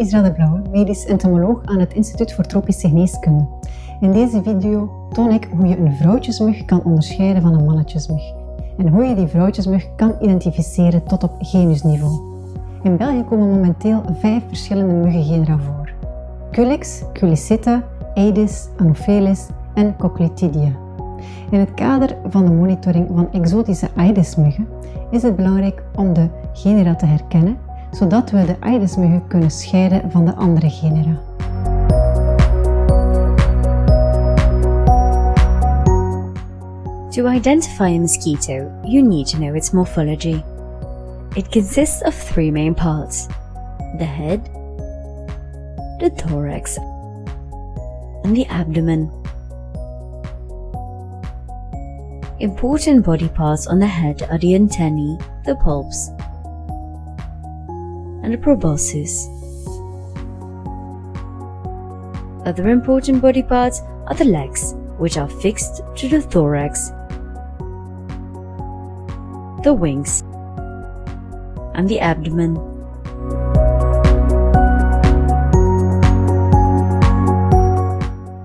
Isra de Blauwe, medisch entomoloog aan het Instituut voor Tropische Geneeskunde. In deze video toon ik hoe je een vrouwtjesmug kan onderscheiden van een mannetjesmug en hoe je die vrouwtjesmug kan identificeren tot op genusniveau. In België komen momenteel 5 verschillende muggengenera voor: Culex, Culiseta, Aedes, Anopheles en Coquelididia. In het kader van de monitoring van exotische Aedes-muggen is het belangrijk om de genera te herkennen, zodat we de Aedes-muggen kunnen scheiden van de andere genera. To identify a mosquito, you need to know its morphology. It consists of 3 main parts: the head, the thorax, and the abdomen. Important body parts on the head are the antennae, the palps, and the proboscis. Other important body parts are the legs, which are fixed to the thorax, the wings, and the abdomen.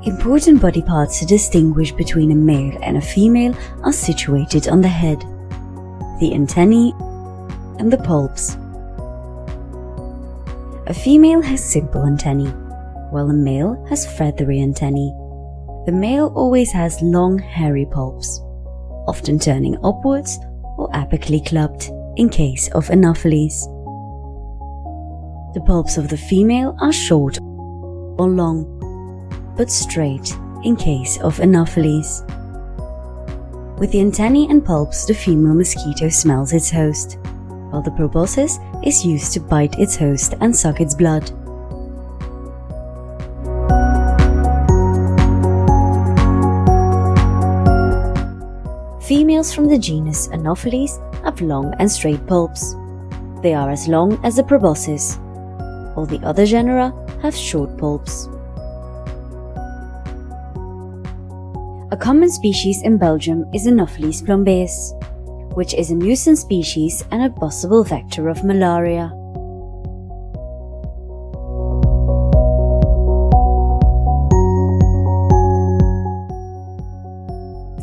Important body parts to distinguish between a male and a female are situated on the head, the antennae, and the palps. A female has simple antennae, while a male has feathery antennae. The male always has long, hairy palps, often turning upwards or apically clubbed in case of Anopheles. The palps of the female are short or long, but straight in case of Anopheles. With the antennae and palps, the female mosquito smells its host, while the proboscis is used to bite its host and suck its blood. Females from the genus Anopheles have long and straight palps. They are as long as the proboscis. All the other genera have short palps. A common species in Belgium is Anopheles plumbeus, which is a nuisance species and a possible vector of malaria.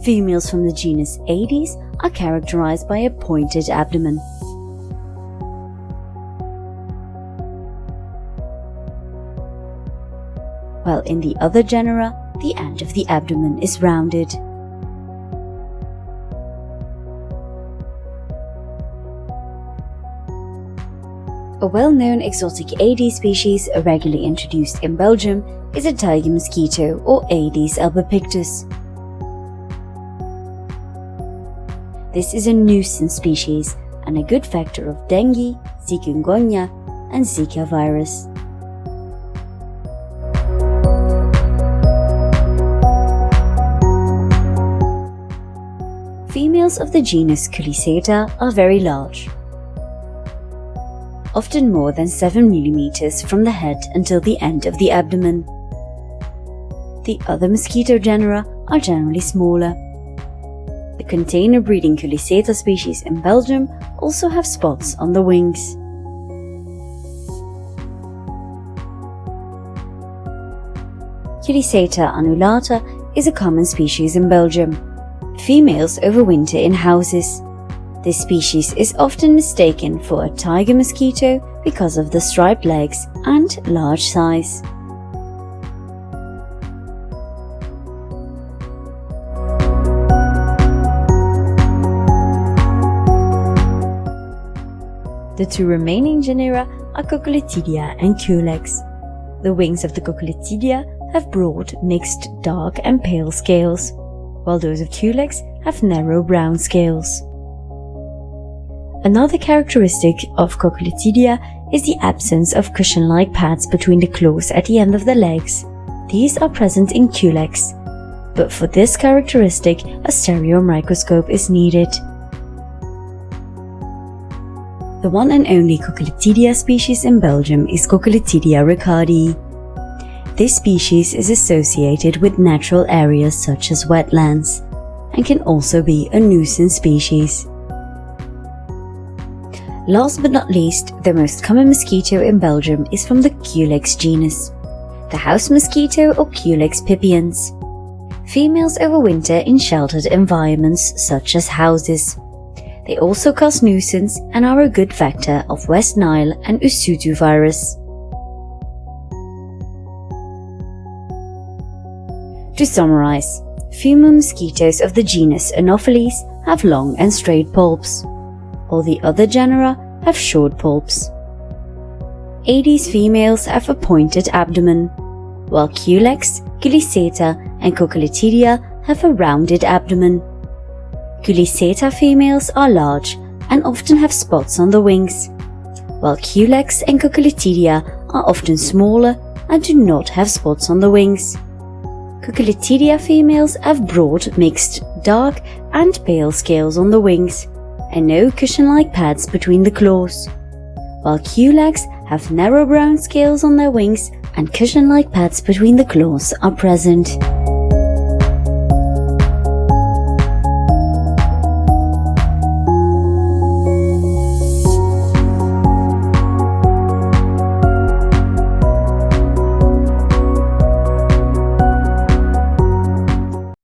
Females from the genus Aedes are characterized by a pointed abdomen. While in the other genera, the end of the abdomen is rounded. A well-known exotic Aedes species regularly introduced in Belgium is a tiger mosquito or Aedes albopictus. This is a nuisance species and a good vector of dengue, chikungunya, and Zika virus. Females of the genus Culiseta are very large, often more than 7 mm from the head until the end of the abdomen. The other mosquito genera are generally smaller. The container breeding Culiseta species in Belgium also have spots on the wings. Culiseta annulata is a common species in Belgium. Females overwinter in houses. This species is often mistaken for a tiger mosquito because of the striped legs and large size. The 2 remaining genera are Coquelididia and Culex. The wings of the Coquelididia have broad, mixed, dark and pale scales, while those of Culex have narrow brown scales. Another characteristic of Coquelididia is the absence of cushion-like pads between the claws at the end of the legs. These are present in Culex, but for this characteristic a stereo microscope is needed. The one and only Coquelididia species in Belgium is Coquelididia ricardii. This species is associated with natural areas such as wetlands and can also be a nuisance species. Last but not least, the most common mosquito in Belgium is from the Culex genus, the house mosquito or Culex pipiens. Females overwinter in sheltered environments such as houses. They also cause nuisance and are a good vector of West Nile and Usutu virus. To summarize, female mosquitoes of the genus Anopheles have long and straight pulps. All the other genera have short pulps. Aedes females have a pointed abdomen, while Culex, Culiseta and Culex have a rounded abdomen. Culiseta females are large and often have spots on the wings, while Culex and Culex are often smaller and do not have spots on the wings. Culex females have broad, mixed, dark and pale scales on the wings, and no cushion-like pads between the claws, while Culex have narrow brown scales on their wings and cushion-like pads between the claws are present.